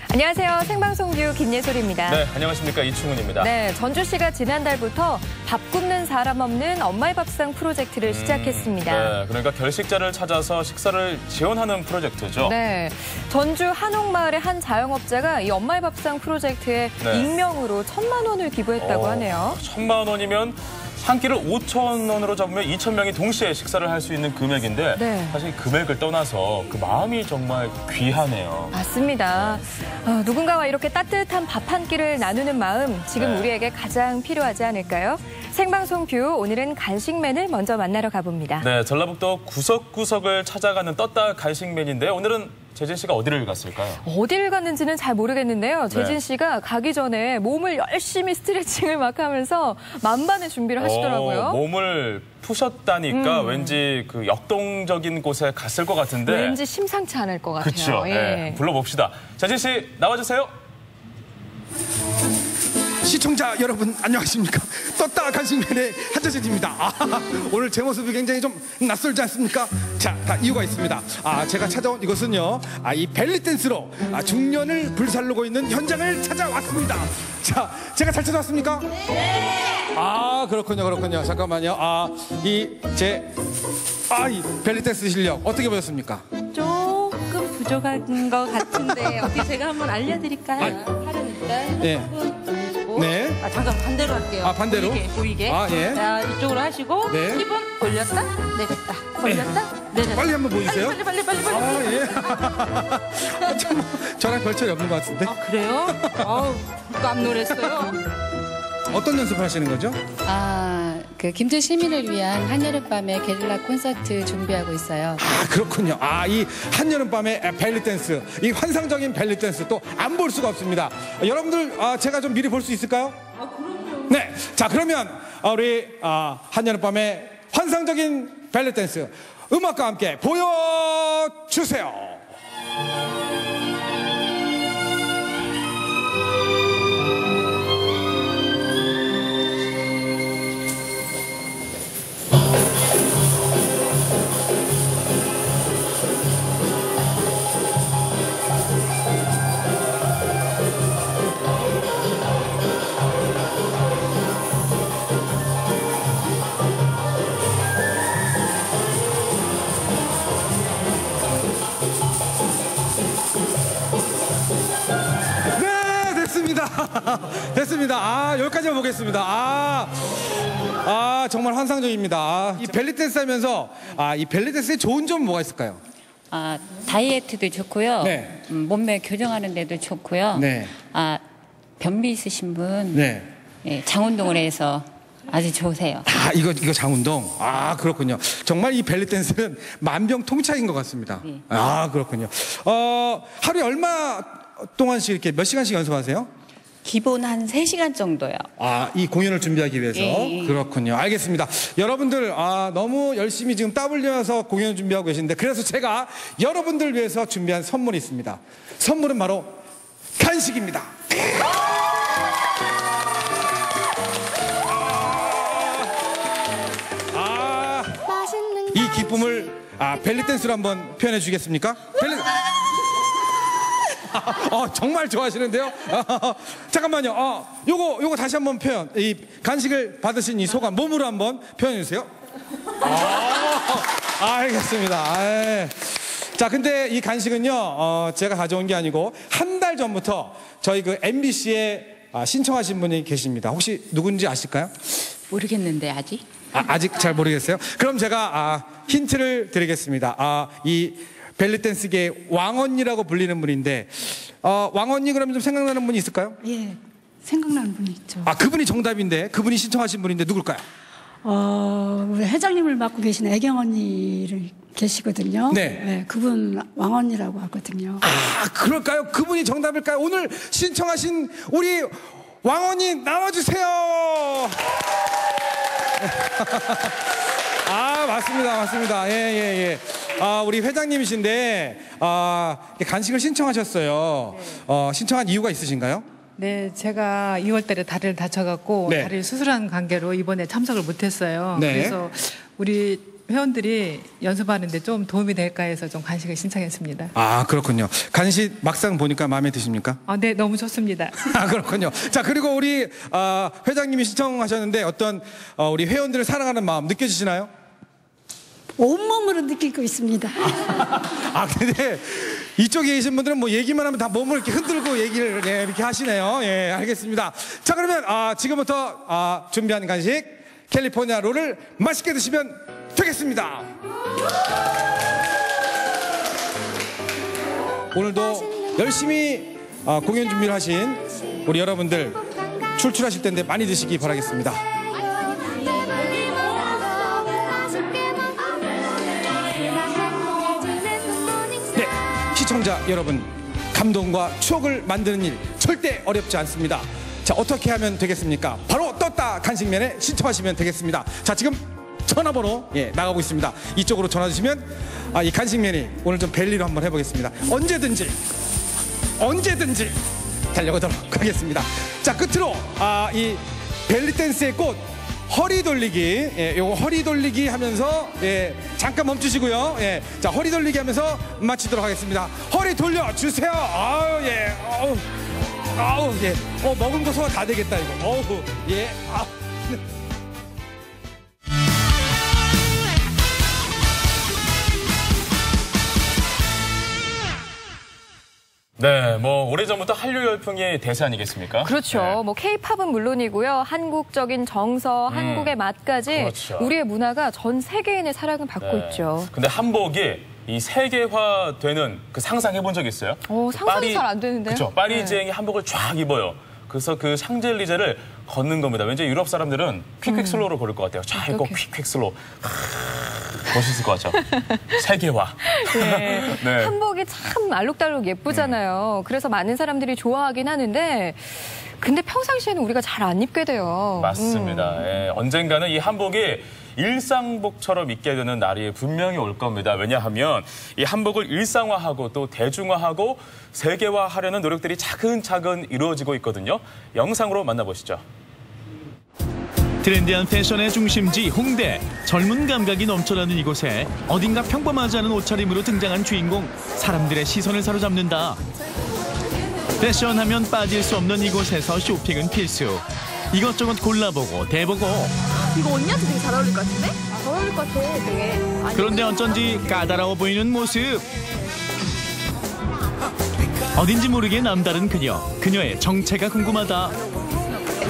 안녕하세요. 생방송뷰 김예솔입니다. 네, 안녕하십니까. 이충훈입니다. 네, 전주시가 지난달부터 밥 굶는 사람 없는 엄마의 밥상 프로젝트를 시작했습니다. 네, 그러니까 결식자를 찾아서 식사를 지원하는 프로젝트죠. 네, 전주 한옥마을의 한 자영업자가 이 엄마의 밥상 프로젝트에 익명으로 1,000만 원을 기부했다고 하네요. 1,000만 원이면 한 끼를 5,000원으로 잡으면 2,000명이 동시에 식사를 할 수 있는 금액인데 사실 금액을 떠나서 그 마음이 정말 귀하네요. 맞습니다. 누군가와 이렇게 따뜻한 밥 한 끼를 나누는 마음 지금 우리에게 가장 필요하지 않을까요? 생방송 뷰 오늘은 간식맨을 먼저 만나러 가봅니다. 네, 전라북도 구석구석을 찾아가는 떴다 간식맨인데 오늘은 재진 씨가 어디를 갔을까요? 어디를 갔는지는 잘 모르겠는데요. 재진 씨가 가기 전에 몸을 열심히 스트레칭을 막 하면서 만반의 준비를 하시더라고요. 몸을 푸셨다니까 왠지 그 역동적인 곳에 갔을 것 같은데. 왠지 심상치 않을 것 같아요. 그렇죠. 예. 네, 불러봅시다. 재진 씨 나와주세요. 시청자 여러분 안녕하십니까. 떴다 간식맨의 한재진입니다. 오늘 제 모습이 굉장히 좀 낯설지 않습니까? 자, 다 이유가 있습니다. 제가 찾아온 이곳은요, 이 벨리댄스로 중년을 불살르고 있는 현장을 찾아왔습니다. 자, 제가 잘 찾아왔습니까? 네. 그렇군요. 잠깐만요. 이 벨리댄스 실력 어떻게 보셨습니까? 조금 부족한 것 같은데 어떻게 제가 한번 알려드릴까요? 팔은 일단 올리시고 잠깐 반대로 할게요. 반대로? 보이게. 예. 자, 이쪽으로 하시고 힙은 올렸다 내렸다 올렸다 내렸다. 빨리 한번 보여주세요. 빨리. 예. 저랑 별 차이 없는 것 같은데. 그래요? 깜놀했어요. 어떤 연습을 하시는 거죠? 그 김제 시민을 위한 한여름밤의 게릴라 콘서트 준비하고 있어요. 그렇군요. 이 한여름밤의 벨리댄스, 이 환상적인 벨리댄스 또 안 볼 수가 없습니다. 여러분들 제가 좀 미리 볼 수 있을까요? 그럼요. 네, 자 그러면 우리 한여름밤의 환상적인 벨리댄스 음악과 함께 보여주세요. 됐습니다. 여기까지만 보겠습니다. 정말 환상적입니다. 이 벨리댄스 하면서 이 벨리댄스의 좋은 점은 뭐가 있을까요? 다이어트도 좋고요. 몸매 교정하는 데도 좋고요. 변비 있으신 분 장운동을 해서 아주 좋으세요. 이거 장운동. 그렇군요. 정말 이 벨리댄스는 만병통치약인 것 같습니다. 그렇군요. 하루에 얼마 동안씩 이렇게 몇 시간씩 연습하세요? 기본 한 3시간 정도요. 이 공연을 준비하기 위해서? 그렇군요. 알겠습니다. 여러분들 너무 열심히 지금 땀 흘려서 공연을 준비하고 계신데 그래서 제가 여러분들 위해서 준비한 선물이 있습니다. 선물은 바로 간식입니다. 이 기쁨을 벨리댄스로 한번 표현해 주겠습니까? 정말 좋아하시는데요. 잠깐만요. 요거 다시 한번 표현. 이 간식을 받으신 이 소감 몸으로 한번 표현해 주세요. 알겠습니다. 자, 근데 이 간식은요, 제가 가져온 게 아니고 한 달 전부터 저희 그 MBC에 신청하신 분이 계십니다. 혹시 누군지 아실까요? 모르겠는데 아직. 아직 잘 모르겠어요. 그럼 제가 힌트를 드리겠습니다. 이 벨리댄스계의 왕언니라고 불리는 분인데 왕언니 그러면 좀 생각나는 분이 있을까요? 예, 생각나는 분이 있죠. 그분이 정답인데 그분이 신청하신 분인데 누굴까요? 우리 회장님을 맡고 계신 애경 언니를 계시거든요. 네, 그분 왕언니라고 하거든요. 그럴까요? 그분이 정답일까요? 오늘 신청하신 우리 왕언니 나와주세요. 맞습니다. 예. 우리 회장님이신데 간식을 신청하셨어요. 신청한 이유가 있으신가요? 네, 제가 2월 달에 다리를 다쳐갖고 다리를 수술한 관계로 이번에 참석을 못했어요. 그래서 우리 회원들이 연습하는데 좀 도움이 될까 해서 좀 간식을 신청했습니다. 아, 그렇군요. 간식 막상 보니까 마음에 드십니까? 네, 너무 좋습니다. 아, 그렇군요. 자, 그리고 우리 회장님이 신청하셨는데 어떤 우리 회원들을 사랑하는 마음 느껴지시나요? 온몸으로 느끼고 있습니다. 근데 이쪽에 계신 분들은 뭐 얘기만 하면 다 몸을 이렇게 흔들고 얘기를 이렇게 하시네요. 예, 알겠습니다. 자, 그러면 지금부터 준비한 간식 캘리포니아 롤을 맛있게 드시면 되겠습니다. 오늘도 열심히 공연 준비를 하신 우리 여러분들 출출하실 텐데 많이 드시기 바라겠습니다. 네, 시청자 여러분, 감동과 추억을 만드는 일 절대 어렵지 않습니다. 자, 어떻게 하면 되겠습니까? 바로 떴다 간식맨에 신청하시면 되겠습니다. 자, 지금 전화번호 나가고 있습니다. 이쪽으로 전화 주시면 이 간식맨이 오늘 좀 벨리로 한번 해보겠습니다. 언제든지 달려가도록 하겠습니다. 자, 끝으로 이 벨리 댄스의 꽃 허리 돌리기, 요거 허리 돌리기 하면서 잠깐 멈추시고요. 자, 허리 돌리기 하면서 마치도록 하겠습니다. 허리 돌려 주세요. 먹은 거 소화 다 되겠다 이거. 네, 뭐 오래전부터 한류 열풍의 대세 아니겠습니까? 그렇죠. 네. 뭐 K-팝은 물론이고요. 한국적인 정서, 한국의 맛까지 그렇죠. 우리의 문화가 전 세계인의 사랑을 받고 있죠. 근데 한복이 이 세계화되는 그 상상해 본 적 있어요? 상상이 잘 안 되는데요. 그렇죠. 파리쟁이 한복을 쫙 입어요. 그래서 그 샹젤리제를 걷는 겁니다. 왠지 유럽 사람들은 퀵퀵 슬로우로 걸을 것 같아요. 쫙 입고 퀵퀵 슬로우. 멋있을 것 같죠? 세계화. 네. 한복이 참 알록달록 예쁘잖아요. 그래서 많은 사람들이 좋아하긴 하는데 근데 평상시에는 우리가 잘 안 입게 돼요. 맞습니다. 언젠가는 이 한복이 일상복처럼 입게 되는 날이 분명히 올 겁니다. 왜냐하면 이 한복을 일상화하고 또 대중화하고 세계화하려는 노력들이 차근차근 이루어지고 있거든요. 영상으로 만나보시죠. 트렌디한 패션의 중심지 홍대. 젊은 감각이 넘쳐나는 이곳에 어딘가 평범하지 않은 옷차림으로 등장한 주인공. 사람들의 시선을 사로잡는다. 패션하면 빠질 수 없는 이곳에서 쇼핑은 필수. 이것저것 골라보고 대보고. 이거 언니한테 되게 잘 어울릴 것 같은데? 잘 어울릴 것 같아, 되게. 그런데 어쩐지 까다로워 보이는 모습. 어딘지 모르게 남다른 그녀. 그녀의 정체가 궁금하다.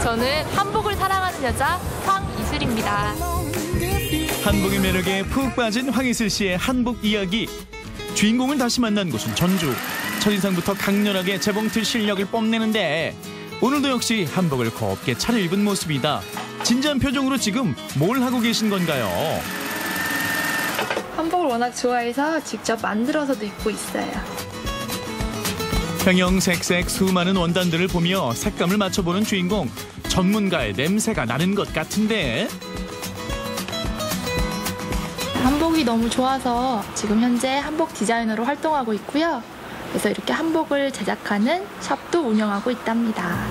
저는 한복을 사랑하는 여자 황이슬입니다. 한복의 매력에 푹 빠진 황이슬 씨의 한복 이야기. 주인공을 다시 만난 곳은 전주. 첫인상부터 강렬하게 재봉틀 실력을 뽐내는데 오늘도 역시 한복을 곱게 차려입은 모습이다. 진지한 표정으로 지금 뭘 하고 계신 건가요? 한복을 워낙 좋아해서 직접 만들어서도 입고 있어요. 형형색색 수많은 원단들을 보며 색감을 맞춰보는 주인공. 전문가의 냄새가 나는 것 같은데. 한복이 너무 좋아서 지금 현재 한복 디자이너로 활동하고 있고요. 그래서 이렇게 한복을 제작하는 샵도 운영하고 있답니다.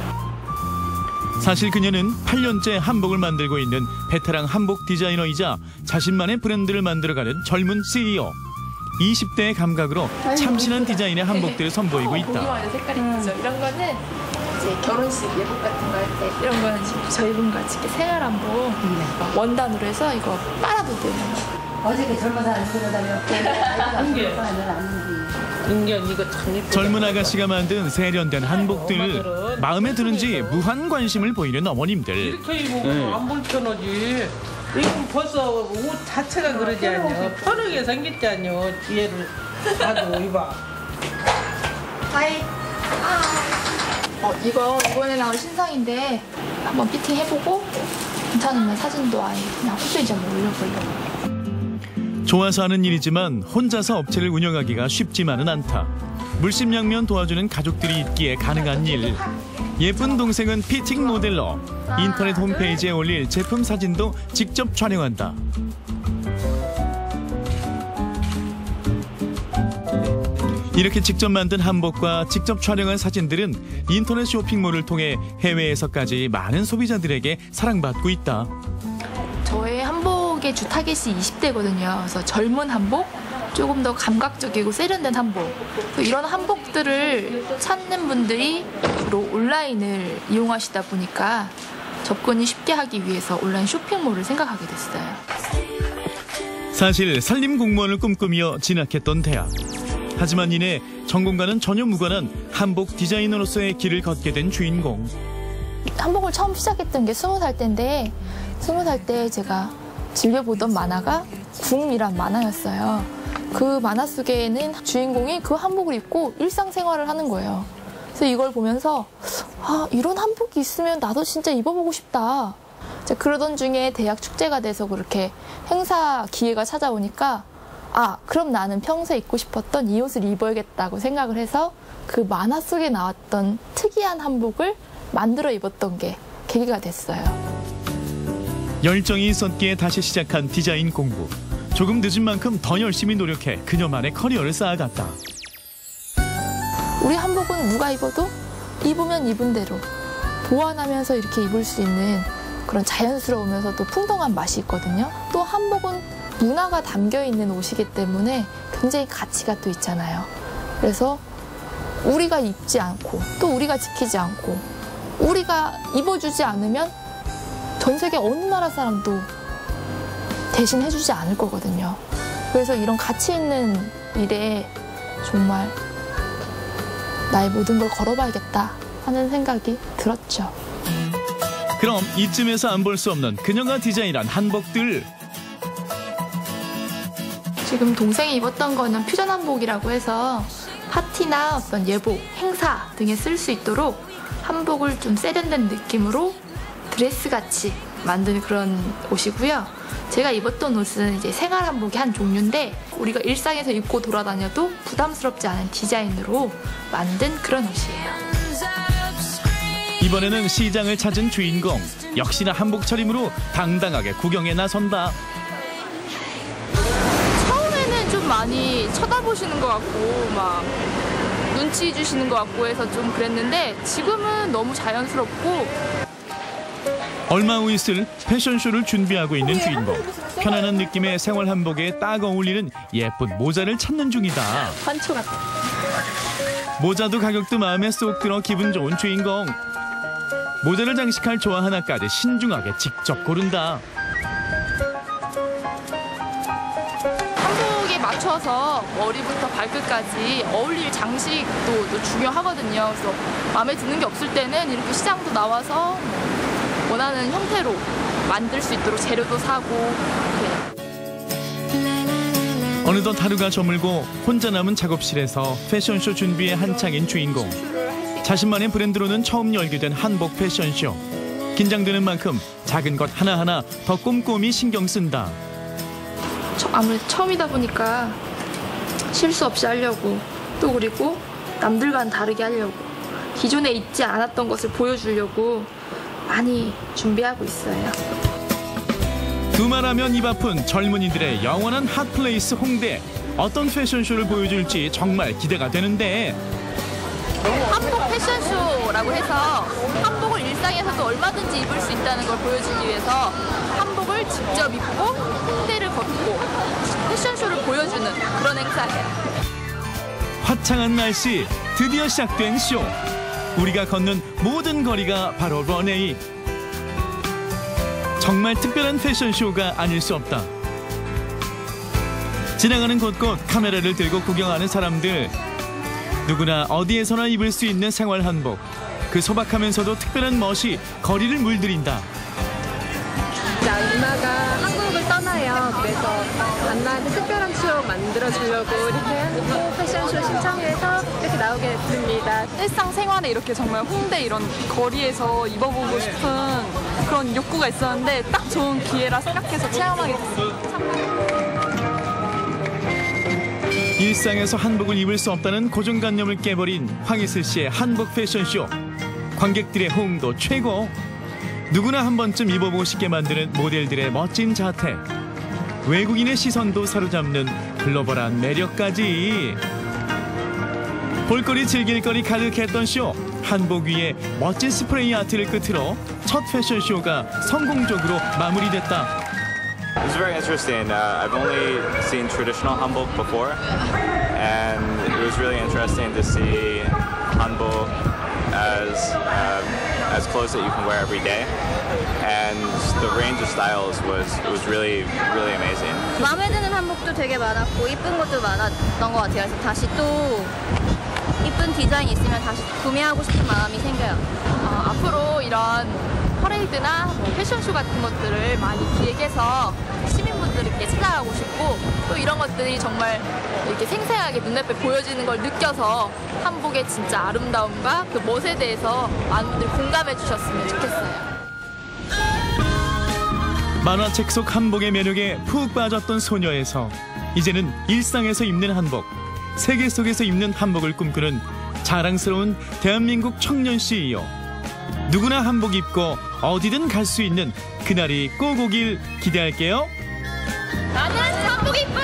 사실 그녀는 8년째 한복을 만들고 있는 베테랑 한복 디자이너이자 자신만의 브랜드를 만들어가는 젊은 CEO. 20대의 감각으로 참신한 디자인의 한복들을 선보이고 있다. 보기만 색깔이 있죠. 이런 거는 이제 결혼식 예복 같은 거 할 때 이런 거는 지금 저희 분같이 이렇게 생활 한복 원단으로 해서 이거 빨아도 되는 거. 어저께 젊은 사람 인견 이거 참 예쁘다. 젊은 아가씨가 만든 세련된 한복들. 마음에 드는지 무한 관심을 보이는 어머님들. 이렇게 입으면 안 불편하지. 이건 벌써 옷 자체가 그러지 않냐. 편하게 생겼지 않냐. 얘를 나도 입어. 하이. 이거 이번에 나온 신상인데 한번 피팅 해보고 괜찮으면 사진도 아예 그냥 홈페이지에 한번 올려보려고. 좋아서 하는 일이지만 혼자서 업체를 운영하기가 쉽지만은 않다. 물심양면 도와주는 가족들이 있기에 가능한 일. 예쁜 동생은 피팅 모델로 인터넷 홈페이지에 올릴 제품 사진도 직접 촬영한다. 이렇게 직접 만든 한복과 직접 촬영한 사진들은 인터넷 쇼핑몰을 통해 해외에서까지 많은 소비자들에게 사랑받고 있다. 저의 한복의 한복의 주 타겟이 20대거든요. 그래서 젊은 한복, 조금 더 감각적이고 세련된 한복. 이런 한복들을 찾는 분들이 주로 온라인을 이용하시다 보니까 접근이 쉽게 하기 위해서 온라인 쇼핑몰을 생각하게 됐어요. 사실 산림 공무원을 꿈꾸며 진학했던 대학. 하지만 이내 전공과는 전혀 무관한 한복 디자이너로서의 길을 걷게 된 주인공. 한복을 처음 시작했던 게 20살 때인데 20살 때 제가 즐겨보던 만화가 궁이란 만화였어요. 그 만화 속에는 주인공이 그 한복을 입고 일상생활을 하는 거예요. 그래서 이걸 보면서 이런 한복이 있으면 나도 진짜 입어보고 싶다. 그러던 중에 대학 축제가 돼서 그렇게 행사 기회가 찾아오니까 그럼 나는 평소에 입고 싶었던 이 옷을 입어야겠다고 생각을 해서 그 만화 속에 나왔던 특이한 한복을 만들어 입었던 게 계기가 됐어요. 열정이 있었기에 다시 시작한 디자인 공부. 조금 늦은 만큼 더 열심히 노력해 그녀만의 커리어를 쌓아갔다. 우리 한복은 누가 입어도 입으면 입은 대로 보완하면서 이렇게 입을 수 있는 그런 자연스러우면서도 풍성한 맛이 있거든요. 또 한복은 문화가 담겨있는 옷이기 때문에 굉장히 가치가 또 있잖아요. 그래서 우리가 입지 않고 또 우리가 지키지 않고 우리가 입어주지 않으면 전 세계 어느 나라 사람도 대신 해주지 않을 거거든요. 그래서 이런 가치 있는 일에 정말 나의 모든 걸 걸어봐야겠다 하는 생각이 들었죠. 그럼 이쯤에서 안 볼 수 없는 그녀가 디자인한 한복들. 지금 동생이 입었던 거는 퓨전 한복이라고 해서 파티나 어떤 예복, 행사 등에 쓸 수 있도록 한복을 좀 세련된 느낌으로 드레스같이 만든 그런 옷이고요. 제가 입었던 옷은 이제 생활 한복의 한 종류인데 우리가 일상에서 입고 돌아다녀도 부담스럽지 않은 디자인으로 만든 그런 옷이에요. 이번에는 시장을 찾은 주인공. 역시나 한복 차림으로 당당하게 구경에 나선다. 처음에는 좀 많이 쳐다보시는 것 같고 막 눈치 주시는 것 같고 해서 좀 그랬는데 지금은 너무 자연스럽고. 얼마 후 있을 패션쇼를 준비하고 있는 주인공. 편안한 느낌의 생활 한복에 딱 어울리는 예쁜 모자를 찾는 중이다. 환초 같아. 모자도 가격도 마음에 쏙 들어 기분 좋은 주인공. 모자를 장식할 조화 하나까지 신중하게 직접 고른다. 한복에 맞춰서 머리부터 발끝까지 어울릴 장식도 중요하거든요. 그래서 마음에 드는 게 없을 때는 이렇게 시장도 나와서 원하는 형태로 만들 수 있도록 재료도 사고 그래요. 어느덧 하루가 저물고 혼자 남은 작업실에서 패션쇼 준비에 한창인 주인공. 자신만의 브랜드로는 처음 열게 된 한복 패션쇼. 긴장되는 만큼 작은 것 하나하나 더 꼼꼼히 신경 쓴다. 아무래도 처음이다 보니까 실수 없이 하려고 또 그리고 남들과는 다르게 하려고 기존에 있지 않았던 것을 보여주려고 많이 준비하고 있어요. 두말하면 입 아픈 젊은이들의 영원한 핫플레이스 홍대. 어떤 패션쇼를 보여줄지 정말 기대가 되는데. 한복 패션쇼라고 해서 한복을 일상에서도 얼마든지 입을 수 있다는 걸 보여주기 위해서 한복을 직접 입고 홍대를 걷고 패션쇼를 보여주는 그런 행사예요. 화창한 날씨, 드디어 시작된 쇼. 우리가 걷는 모든 거리가 바로 런웨이. 정말 특별한 패션쇼가 아닐 수 없다. 지나가는 곳곳 카메라를 들고 구경하는 사람들. 누구나 어디에서나 입을 수 있는 생활 한복. 그 소박하면서도 특별한 멋이 거리를 물들인다. 엄마가 한국을 떠나요. 그래서 만나는 특별한 추억 만들어주려고 이렇게 한국 패션쇼 신청해서 이렇게 나오게 됐습니다. 일상생활에 이렇게 정말 홍대 이런 거리에서 입어보고 싶은 그런 욕구가 있었는데 딱 좋은 기회라 생각해서 체험하게 됐습니다. 일상에서 한복을 입을 수 없다는 고정관념을 깨버린 황희슬 씨의 한복 패션쇼. 관객들의 호응도 최고. 누구나 한 번쯤 입어보고 싶게 만드는 모델들의 멋진 자태. 외국인의 시선도 사로잡는 글로벌한 매력까지. 볼거리 즐길거리 가득했던 쇼. 한복 위에 멋진 스프레이 아트를 끝으로 첫 패션쇼가 성공적으로 마무리됐다. It was very interesting. I've only seen traditional hanbok before, and it was really interesting to see hanbok as clothes that you can wear every day, and the range of styles was really amazing. 마음에 드는 한복도 되게 많았고 이쁜 것도 많았던 것 같아요. 그래서 다시 또 이쁜 디자인 있으면 다시 구매하고 싶은 마음이 생겨요. 앞으로 이런 퍼레이드나 패션쇼 같은 것들을 많이 기획해서 시민분들께 찾아가고 싶고 또 이런 것들이 정말 이렇게 생생하게 눈앞에 보여지는 걸 느껴서 한복의 진짜 아름다움과 그 멋에 대해서 많은 분들이 공감해 주셨으면 좋겠어요. 만화책 속 한복의 매력에 푹 빠졌던 소녀에서 이제는 일상에서 입는 한복, 세계 속에서 입는 한복을 꿈꾸는 자랑스러운 대한민국 청년 CEO. 누구나 한복 입고 어디든 갈 수 있는 그날이 꼭 오길 기대할게요. 나는 한복 입고!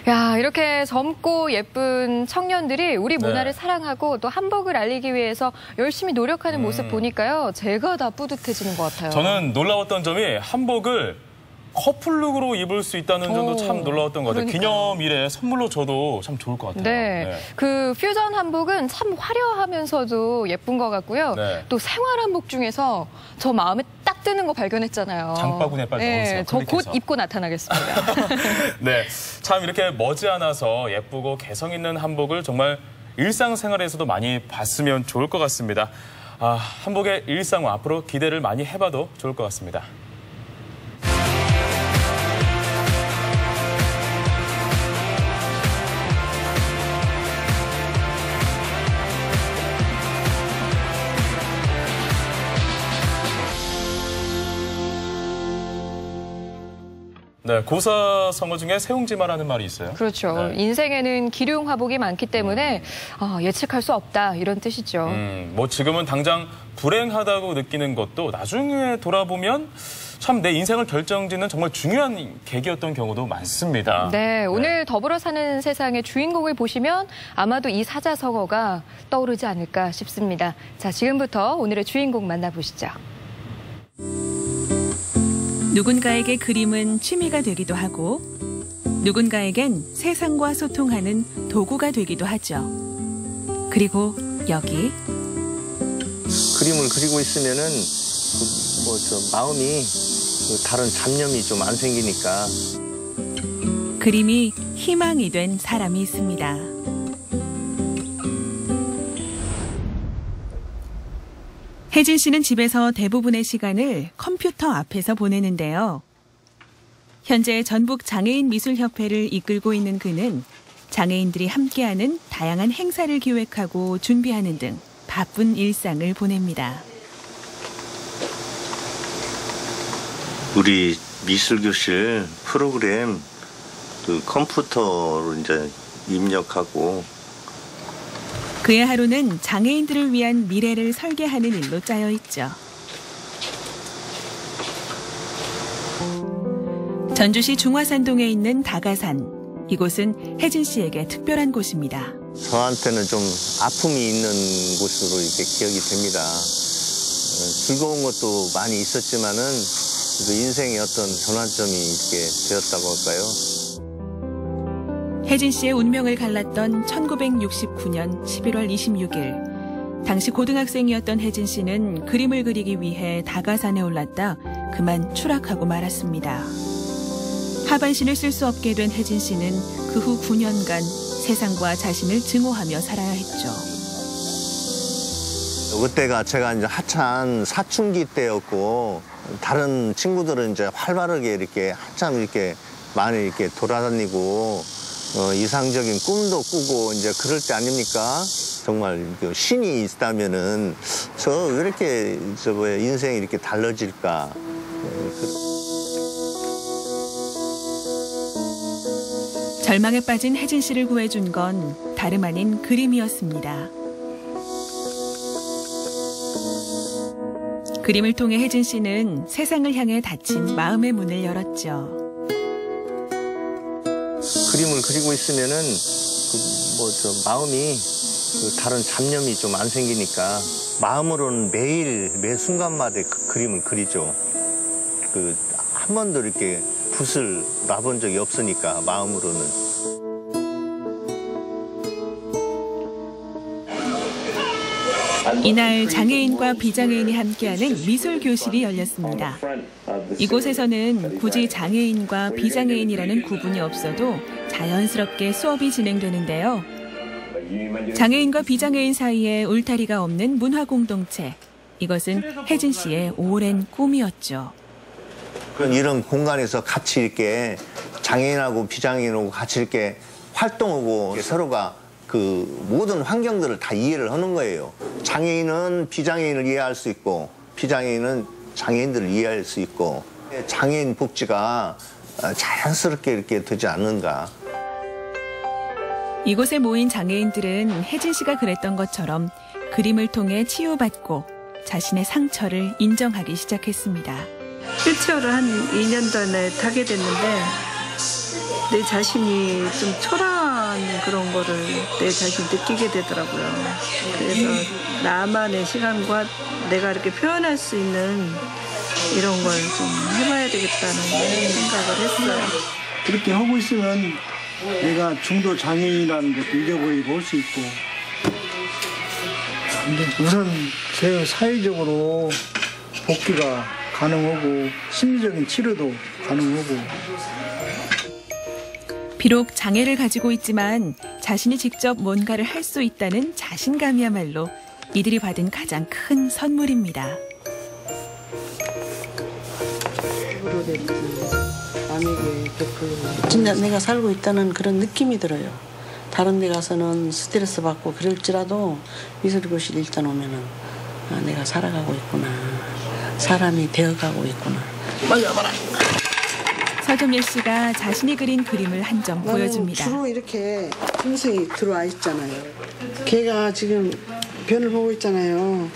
야, 이렇게 젊고 예쁜 청년들이 우리 문화를 사랑하고 또 한복을 알리기 위해서 열심히 노력하는 모습 보니까요. 제가 다 뿌듯해지는 것 같아요. 저는 놀라웠던 점이 한복을 커플룩으로 입을 수 있다는 점도 참 놀라웠던 것 같아요. 기념일에 선물로 줘도 참 좋을 것 같아요. 네. 그 퓨전 한복은 참 화려하면서도 예쁜 것 같고요. 네. 또 생활 한복 중에서 저 마음에 딱 드는 거 발견했잖아요. 장바구니에 빨리 넣으세요. 저 곧 입고 나타나겠습니다. 네, 참 이렇게 머지않아서 예쁘고 개성 있는 한복을 정말 일상생활에서도 많이 봤으면 좋을 것 같습니다. 한복의 일상화 앞으로 기대를 많이 해봐도 좋을 것 같습니다. 네, 고사성어 중에 세옹지마라는 말이 있어요. 그렇죠. 네. 인생에는 기륭화복이 많기 때문에 예측할 수 없다 이런 뜻이죠. 뭐 지금은 당장 불행하다고 느끼는 것도 나중에 돌아보면 참 내 인생을 결정짓는 정말 중요한 계기였던 경우도 많습니다. 네, 오늘 더불어 사는 세상의 주인공을 보시면 아마도 이 사자성어가 떠오르지 않을까 싶습니다. 자, 지금부터 오늘의 주인공 만나보시죠. 누군가에게 그림은 취미가 되기도 하고 누군가에겐 세상과 소통하는 도구가 되기도 하죠. 그리고 여기 그림을 그리고 있으면은 마음이 다른 잡념이 좀 안 생기니까 그림이 희망이 된 사람이 있습니다. 혜진 씨는 집에서 대부분의 시간을 컴퓨터 앞에서 보내는데요. 현재 전북 장애인 미술협회를 이끌고 있는 그는 장애인들이 함께하는 다양한 행사를 기획하고 준비하는 등 바쁜 일상을 보냅니다. 우리 미술교실 프로그램 컴퓨터로 이제 입력하고 그의 하루는 장애인들을 위한 미래를 설계하는 일로 짜여 있죠. 전주시 중화산동에 있는 다가산. 이곳은 혜진 씨에게 특별한 곳입니다. 저한테는 좀 아픔이 있는 곳으로 이렇게 기억이 됩니다. 즐거운 것도 많이 있었지만은 인생의 어떤 전환점이 이렇게 되었다고 할까요? 혜진 씨의 운명을 갈랐던 1969년 11월 26일. 당시 고등학생이었던 혜진 씨는 그림을 그리기 위해 다가산에 올랐다 그만 추락하고 말았습니다. 하반신을 쓸 수 없게 된 혜진 씨는 그 후 9년간 세상과 자신을 증오하며 살아야 했죠. 그때가 제가 이제 하찮은 사춘기 때였고 다른 친구들은 이제 활발하게 이렇게 한참 이렇게 많이 이렇게 돌아다니고 이상적인 꿈도 꾸고 이제 그럴 때 아닙니까? 정말 신이 있다면은 저 왜 이렇게 인생이 이렇게 달라질까? 절망에 빠진 혜진 씨를 구해준 건 다름 아닌 그림이었습니다. 그림을 통해 혜진 씨는 세상을 향해 닫힌 마음의 문을 열었죠. 그림을 그리고 있으면은 마음이 다른 잡념이 좀 안 생기니까 마음으로는 매일 매 순간마다 그 그림을 그리죠. 한 번도 이렇게 붓을 놔본 적이 없으니까 마음으로는. 이날 장애인과 비장애인이 함께하는 미술교실이 열렸습니다. 이곳에서는 굳이 장애인과 비장애인이라는 구분이 없어도 자연스럽게 수업이 진행되는데요. 장애인과 비장애인 사이에 울타리가 없는 문화 공동체. 이것은 혜진 씨의 오랜 꿈이었죠. 이런 공간에서 같이 이렇게 장애인하고 비장애인하고 같이 이렇게 활동하고 서로가 그 모든 환경들을 다 이해를 하는 거예요. 장애인은 비장애인을 이해할 수 있고 비장애인은 장애인들을 이해할 수 있고 장애인 복지가 자연스럽게 이렇게 되지 않는가. 이곳에 모인 장애인들은 혜진 씨가 그랬던 것처럼 그림을 통해 치유받고 자신의 상처를 인정하기 시작했습니다. 휠체어를 한 2년 전에 타게 됐는데 내 자신이 좀 초라한 그런 거를 내 자신이 느끼게 되더라고요. 그래서 나만의 시간과 내가 이렇게 표현할 수 있는 이런 걸 좀 해봐야 되겠다는 생각을 했어요. 그렇게 하고 있으면 내가 중도 장애인이라는 것도 잊어버리고 올 수 있고, 근데 우선 제 사회적으로 복귀가 가능하고 심리적인 치료도 가능하고. 비록 장애를 가지고 있지만 자신이 직접 뭔가를 할 수 있다는 자신감이야말로 이들이 받은 가장 큰 선물입니다. 남에게 베풀고 진짜 내가 살고 있다는 그런 느낌이 들어요. 다른 데 가서는 스트레스 받고 그럴지라도 미술교실 일단 오면은 내가 살아가고 있구나. 사람이 되어가고 있구나. 맞아봐라. 서점예 씨가 자신이 그린 그림을 한 점 보여줍니다. 주로 이렇게 풍선이 들어와 있잖아요. 걔가 지금 변을 보고 있잖아요.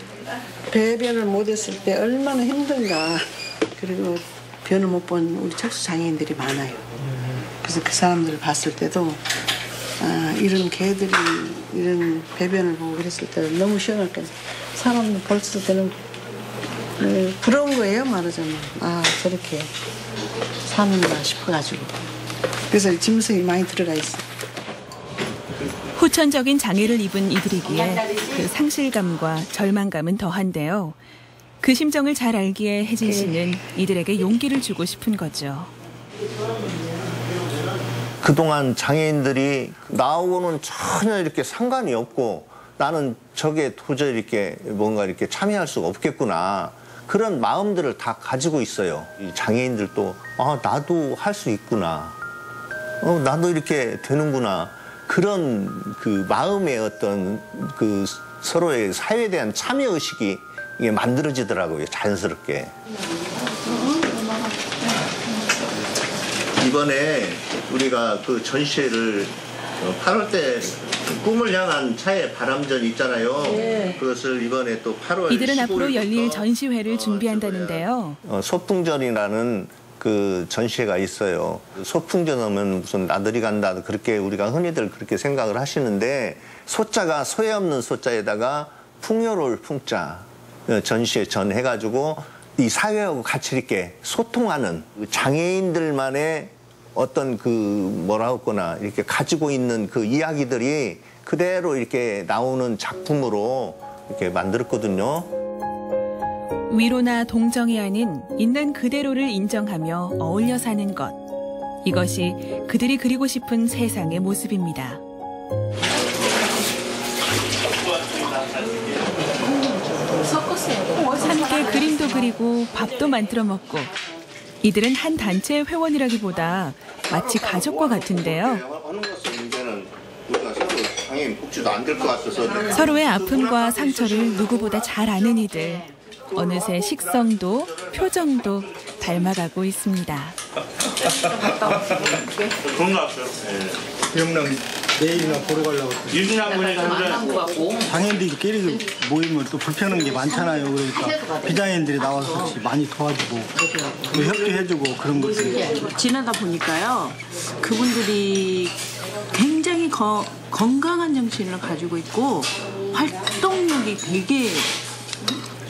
배변을 못했을 때 얼마나 힘든가. 그리고 변을 못 본 우리 척수 장애인들이 많아요. 그래서 그 사람들을 봤을 때도 이런 개들이 이런 배변을 보고 그랬을 때 너무 시원하게 사람도 벌써 되는 부러운 거예요, 말하자면. 저렇게 사는구나 싶어가지고. 그래서 짐승이 많이 들어가 있어요. 후천적인 장애를 입은 이들이기에 그 상실감과 절망감은 더한데요. 그 심정을 잘 알기에 혜진 씨는 이들에게 용기를 주고 싶은 거죠. 그동안 장애인들이 나하고는 전혀 이렇게 상관이 없고 나는 저게 도저히 이렇게 뭔가 이렇게 참여할 수가 없겠구나. 그런 마음들을 다 가지고 있어요. 이 장애인들도 나도 할 수 있구나. 나도 이렇게 되는구나. 그런 그 마음의 어떤 그 서로의 사회에 대한 참여 의식이 이게 만들어지더라고요. 자연스럽게. 이번에 우리가 그 전시회를 8월 때 꿈을 향한 차의 바람전 있잖아요. 네. 그것을 이번에 또 8월 이들은 앞으로 열릴 전시회를 준비한다는데요. 소풍전이라는 그 전시회가 있어요. 소풍전 하면 무슨 나들이 간다 그렇게 우리가 흔히들 그렇게 생각을 하시는데 소자가 소에 없는 소자에다가 풍요로울 풍자 전시회 전 해가지고 이 사회하고 같이 이렇게 소통하는 장애인들만의 어떤 그 뭐라 했거나 이렇게 가지고 있는 그 이야기들이 그대로 이렇게 나오는 작품으로 이렇게 만들었거든요. 위로나 동정이 아닌 있는 그대로를 인정하며 어울려 사는 것. 이것이 그들이 그리고 싶은 세상의 모습입니다. 함께 그림도 그리고 밥도 만들어 먹고 이들은 한 단체의 회원이라기보다 마치 가족과 같은데요. 서로의 아픔과 상처를 누구보다 잘 아는 이들. 어느새 식성도 표정도 닮아가고 있습니다. 영남 내일이나 보러 가려고. 장애인들끼리 모이면 또 불편한 게 많잖아요. 그러니까 비장애인들이 나와서 같이 많이 도와주고 또 협조해주고 그런 것들. 지나다 보니까요. 그분들이 굉장히 건강한 정신을 가지고 있고 활동력이 되게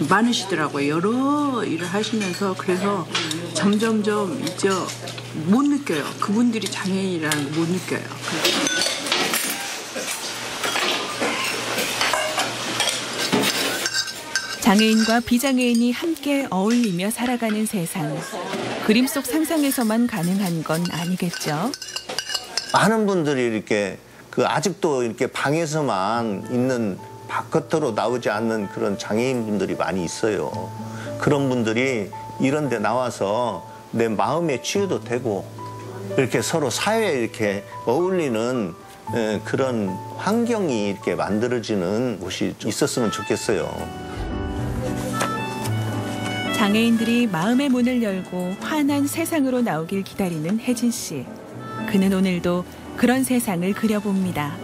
많으시더라고요. 여러 일을 하시면서. 그래서 점점점 이제 못 느껴요. 그분들이 장애인이라는 거 못 느껴요. 장애인과 비장애인이 함께 어울리며 살아가는 세상. 그림 속 상상에서만 가능한 건 아니겠죠. 많은 분들이 이렇게 아직도 이렇게 방에서만 있는 바깥으로 나오지 않는 그런 장애인분들이 많이 있어요. 그런 분들이 이런 데 나와서 내 마음의 치유도 되고 이렇게 서로 사회에 이렇게 어울리는 그런 환경이 이렇게 만들어지는 곳이 있었으면 좋겠어요. 장애인들이 마음의 문을 열고 환한 세상으로 나오길 기다리는 혜진 씨. 그는 오늘도 그런 세상을 그려봅니다.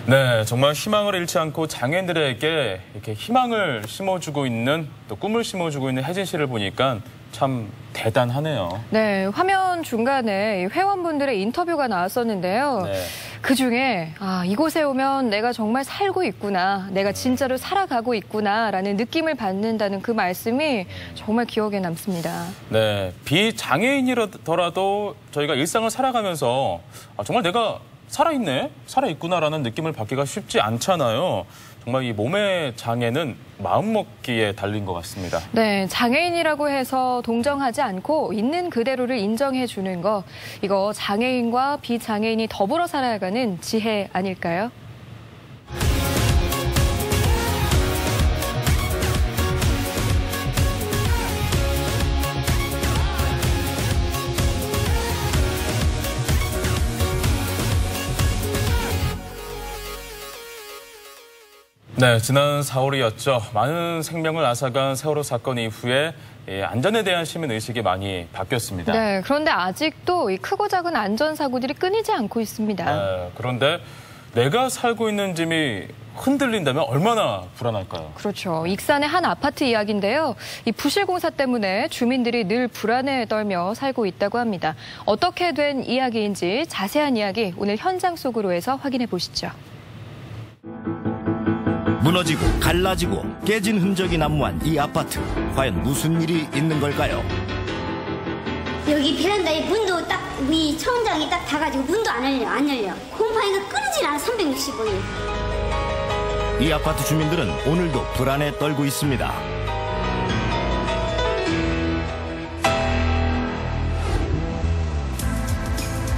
네, 정말 희망을 잃지 않고 장애인들에게 이렇게 희망을 심어주고 있는, 또 꿈을 심어주고 있는 혜진 씨를 보니까 참 대단하네요. 네, 화면 중간에 회원분들의 인터뷰가 나왔었는데요. 네. 그중에 이곳에 오면 내가 정말 살고 있구나, 내가 진짜로 살아가고 있구나라는 느낌을 받는다는 그 말씀이 정말 기억에 남습니다. 네, 비장애인이라도 저희가 일상을 살아가면서 정말 내가 살아있네, 살아있구나라는 느낌을 받기가 쉽지 않잖아요. 정말 이 몸의 장애는 마음먹기에 달린 것 같습니다. 네, 장애인이라고 해서 동정하지 않고 있는 그대로를 인정해 주는 거, 이거 장애인과 비장애인이 더불어 살아가는 지혜 아닐까요? 네, 지난 4월이었죠. 많은 생명을 앗아간 세월호 사건 이후에 안전에 대한 시민의식이 많이 바뀌었습니다. 네, 그런데 아직도 이 크고 작은 안전사고들이 끊이지 않고 있습니다. 네, 그런데 내가 살고 있는 집이 흔들린다면 얼마나 불안할까요? 그렇죠. 익산의 한 아파트 이야기인데요. 이 부실공사 때문에 주민들이 늘 불안에 떨며 살고 있다고 합니다. 어떻게 된 이야기인지 자세한 이야기 오늘 현장 속으로 해서 확인해 보시죠. 무너지고 갈라지고 깨진 흔적이 난무한 이 아파트. 과연 무슨 일이 있는 걸까요? 여기 베란다에 문도 딱, 이 천장이 딱 닿아가지고 문도 안 열려. 곰팡이가 끊이질 않아, 365일. 이 아파트 주민들은 오늘도 불안에 떨고 있습니다.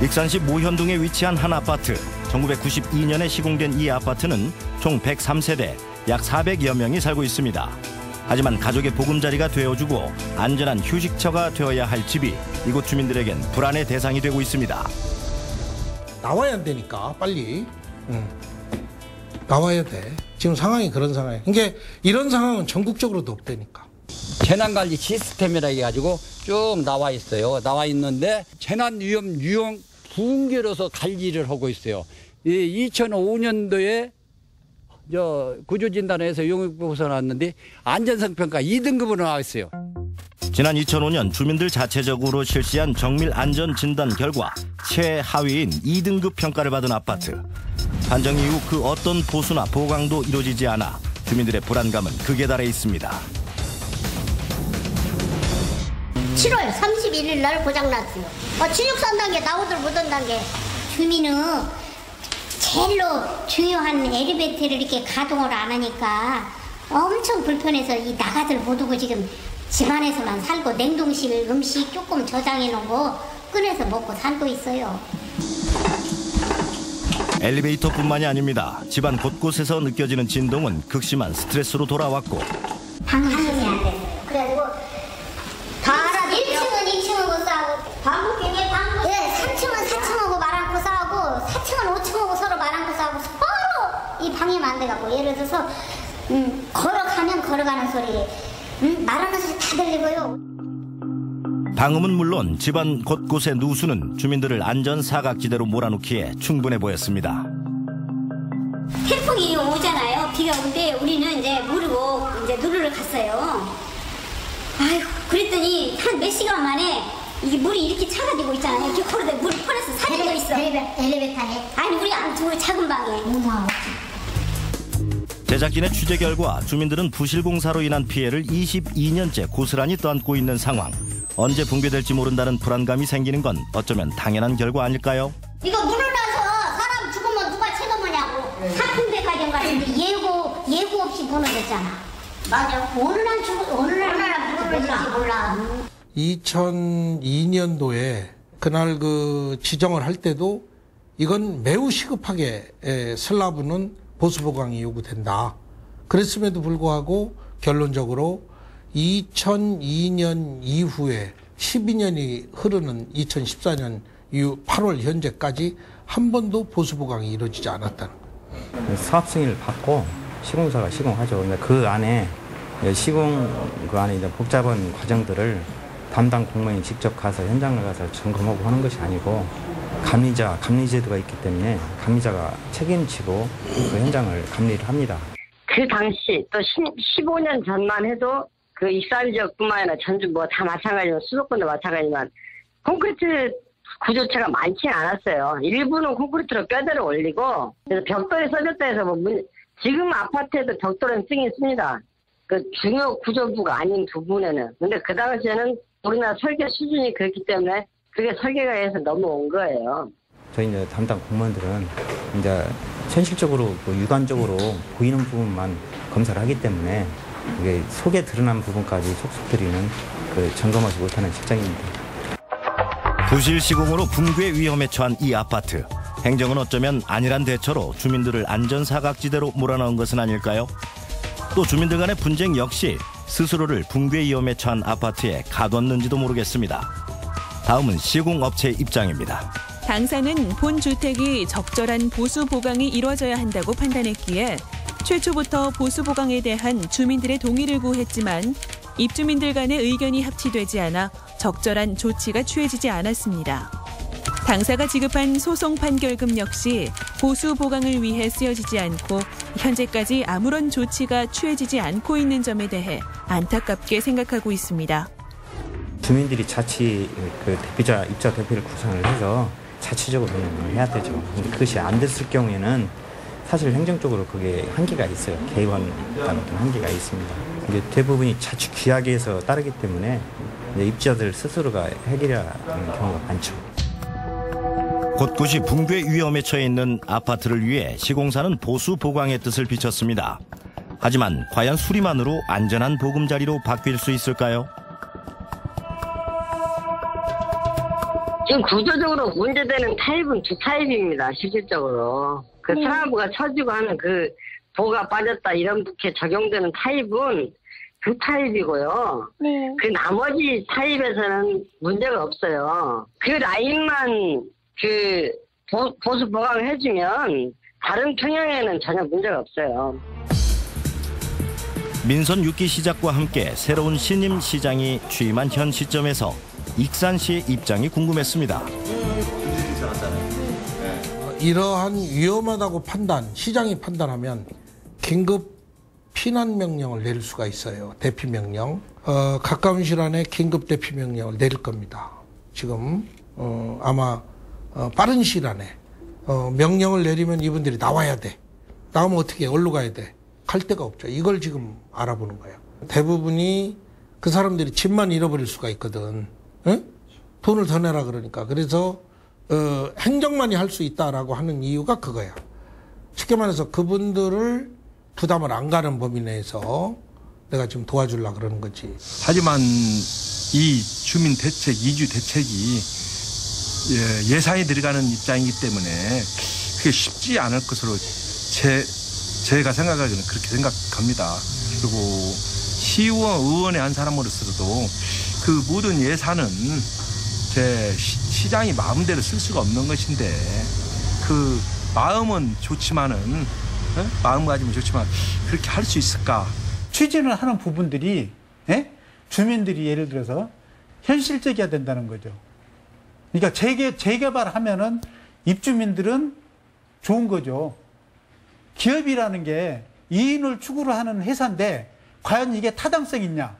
익산시 모현동에 위치한 한 아파트. 1992년에 시공된 이 아파트는 총 103세대, 약 400여 명이 살고 있습니다. 하지만 가족의 보금자리가 되어주고 안전한 휴식처가 되어야 할 집이 이곳 주민들에겐 불안의 대상이 되고 있습니다. 나와야 되니까 빨리 나와야 돼. 지금 상황이 그런 상황이에요. 그러니까 이런 상황은 전국적으로도 없다니까. 재난관리 시스템이라 해가지고 쭉 나와 있어요. 나와 있는데 재난위험 유형 분결해서 관리를 하고 있어요. 2005년도에 구조진단에서 용역보고서 나왔는데 안전성평가 2등급으로 나와 있어요. 지난 2005년 주민들 자체적으로 실시한 정밀 안전 진단 결과 최하위인 2등급 평가를 받은 아파트. 판정 이후 그 어떤 보수나 보강도 이루어지지 않아 주민들의 불안감은 극에 달해 있습니다. 7월 31일 날 고장났어요. 진육 3단계 나오들 못 온다는 게 주민은 제일로 중요한 엘리베이터를 이렇게 가동을 안 하니까 엄청 불편해서 이 나가들 못 오고 지금 집안에서만 살고 냉동실 음식 조금 저장해 놓고 꺼내서 먹고 살고 있어요. 엘리베이터뿐만이 아닙니다. 집안 곳곳에서 느껴지는 진동은 극심한 스트레스로 돌아왔고 방음이 안 됐어요. 그래가지고 다 1층은 2층하고 싸우고 반복경에 반복. 네, 3층은 4층하고 말 않고 싸우고 4층은 5층하고 서로 말 않고 싸우고 서로 이 방해만 안 돼갖고 예를 들어서 걸어가면 걸어가는 소리, 말하는 소리 다 들리고요. 방음은 물론 집안 곳곳의 누수는 주민들을 안전 사각지대로 몰아넣기에 충분해 보였습니다. 태풍이 오잖아요. 비가 오는데 우리는 이제 모르고 이제 누르러 갔어요. 아이고 그랬더니 한 몇 시간 만에 이게 물이 이렇게 차가지고 있잖아요. 이렇게 코로다 물이 퍼내서 사려져 있어. 엘리베이터에? 아니 우리 작은 방에. 제작진의 취재 결과 주민들은 부실공사로 인한 피해를 22년째 고스란히 떠안고 있는 상황. 언제 붕괴될지 모른다는 불안감이 생기는 건 어쩌면 당연한 결과 아닐까요? 이거 물을 나서 사람 죽으면 누가 책임하냐고. 사품대 가정 같은데 예고 없이 무너졌잖아. 맞아. 어느 날 무너질지 몰라. 2002년도에 그날 그 지정을 할 때도 이건 매우 시급하게 슬라브는 보수보강이 요구된다. 그랬음에도 불구하고 결론적으로 2002년 이후에 12년이 흐르는 2014년 8월 현재까지 한 번도 보수보강이 이루어지지 않았다는 거예요. 사업 승인을 받고 시공사가 시공하죠. 근데 그 안에 그 안에 이제 복잡한 과정들을 담당 공무원이 직접 가서 현장을 가서 점검하고 하는 것이 아니고 감리제도가 있기 때문에 감리자가 책임지고 그 현장을 감리를 합니다. 그 당시 또 15년 전만 해도 그 익산 지역뿐만 아니라 전주 뭐 다 마찬가지로 수도권도 마찬가지지만 콘크리트 구조체가 많지는 않았어요. 일부는 콘크리트로 뼈대를 올리고 그래서 벽돌이 써졌다 해서 지금 아파트에도 벽돌은 쓰긴 씁니다. 그 중요 구조부가 아닌 부분에는. 근데 그 당시에는 우리나라 설계 수준이 그렇기 때문에 그게 설계가 해서 넘어온 거예요. 저희 이제 담당 공무원들은 이제 현실적으로 육안적으로 보이는 부분만 검사를 하기 때문에 이게 속에 드러난 부분까지 속속 들이는 점검하지 못하는 직장입니다. 부실 시공으로 붕괴 위험에 처한 이 아파트. 행정은 어쩌면 안일한 대처로 주민들을 안전사각지대로 몰아넣은 것은 아닐까요? 또 주민들 간의 분쟁 역시 스스로를 붕괴 위험에 처한 아파트에 가뒀는지도 모르겠습니다. 다음은 시공업체 입장입니다. 당사는 본 주택이 적절한 보수 보강이 이루어져야 한다고 판단했기에 최초부터 보수 보강에 대한 주민들의 동의를 구했지만 입주민들 간의 의견이 합치되지 않아 적절한 조치가 취해지지 않았습니다. 당사가 지급한 소송 판결금 역시 보수 보강을 위해 쓰여지지 않고 현재까지 아무런 조치가 취해지지 않고 있는 점에 대해 안타깝게 생각하고 있습니다. 주민들이 자치 대표자, 입자 대표를 구성을 해서 자치적으로 해야 되죠. 근데 그것이 안 됐을 경우에는 사실 행정적으로 그게 한계가 있어요. 개입하는 어떤 한계가 있습니다. 이제 대부분이 자치 규약에서 따르기 때문에 이제 입주자들 스스로가 해결해야 하는 경우가 많죠. 곳곳이 붕괴 위험에 처해 있는 아파트를 위해 시공사는 보수 보강의 뜻을 비췄습니다. 하지만 과연 수리만으로 안전한 보금자리로 바뀔 수 있을까요? 지금 구조적으로 문제되는 타입은 두 타입입니다. 실질적으로. 그 슬라브가 처지고 하는 그 보가 빠졌다 이렇게 적용되는 타입은 두 타입이고요. 네. 그 나머지 타입에서는 문제가 없어요. 그 라인만 보수 보강을 해주면 다른 평형에는 전혀 문제가 없어요. 민선 6기 시작과 함께 새로운 신임 시장이 취임한 현 시점에서 익산시의 입장이 궁금했습니다. 이러한 위험하다고 시장이 판단하면 긴급 피난 명령을 내릴 수가 있어요. 대피 명령. 가까운 시일 안에 긴급 대피 명령을 내릴 겁니다. 지금 아마 빠른 시일 안에 명령을 내리면 이분들이 나와야 돼. 나오면 어떻게 해? 어디로 가야 돼? 갈 데가 없죠. 이걸 지금 알아보는 거예요. 대부분이 그 사람들이 집만 잃어버릴 수가 있거든. 응? 돈을 더 내라 그러니까. 그래서 행정만이 할 수 있다라고 하는 이유가 그거야. 쉽게 말해서 그분들을 부담을 안 가는 범위 내에서 내가 지금 도와주려고 그러는 거지. 하지만 이 주민 대책, 이주 대책이 예산이 들어가는 입장이기 때문에 그게 쉽지 않을 것으로 제가 생각하기는 그렇게 생각합니다. 그리고 시의원, 의원의 한 사람으로서도 그 모든 예산은 시장이 마음대로 쓸 수가 없는 것인데 그 마음은 좋지만은 마음가짐은 좋지만 그렇게 할 수 있을까? 추진을 하는 부분들이 주민들이 예를 들어서 현실적이어야 된다는 거죠. 그러니까 재개발하면은 입주민들은 좋은 거죠. 기업이라는 게 이윤을 추구로 하는 회사인데 과연 이게 타당성 있냐?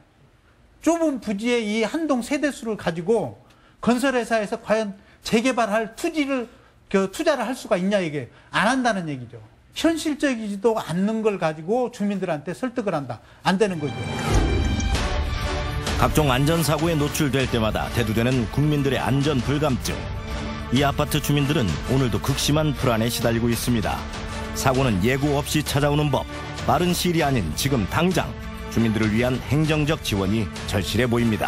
좁은 부지의 이 한동 세대수를 가지고 건설회사에서 과연 재개발할 투자를 할 수가 있냐, 이게 안 한다는 얘기죠. 현실적이지도 않는 걸 가지고 주민들한테 설득을 한다. 안 되는 거죠. 각종 안전사고에 노출될 때마다 대두되는 국민들의 안전 불감증. 이 아파트 주민들은 오늘도 극심한 불안에 시달리고 있습니다. 사고는 예고 없이 찾아오는 법. 빠른 시일이 아닌 지금 당장 주민들을 위한 행정적 지원이 절실해 보입니다.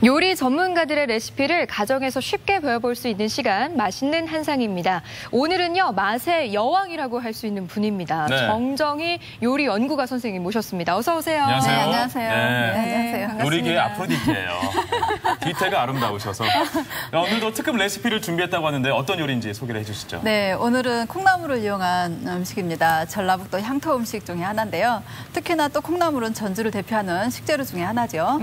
요리 전문가들의 레시피를 가정에서 쉽게 배워볼 수 있는 시간, 맛있는 한상입니다. 오늘은요, 맛의 여왕이라고 할 수 있는 분입니다. 네. 정정희 요리 연구가 선생님 모셨습니다. 어서 오세요. 안녕하세요. 네, 안녕하세요. 네. 안녕하세요. 요리계의 아프로디테예요. 뒤태가 아름다우셔서. 오늘도 특급 레시피를 준비했다고 하는데 어떤 요리인지 소개를 해주시죠. 네, 오늘은 콩나물을 이용한 음식입니다. 전라북도 향토 음식 중에 하나인데요. 특히나 또 콩나물은 전주를 대표하는 식재료 중에 하나죠.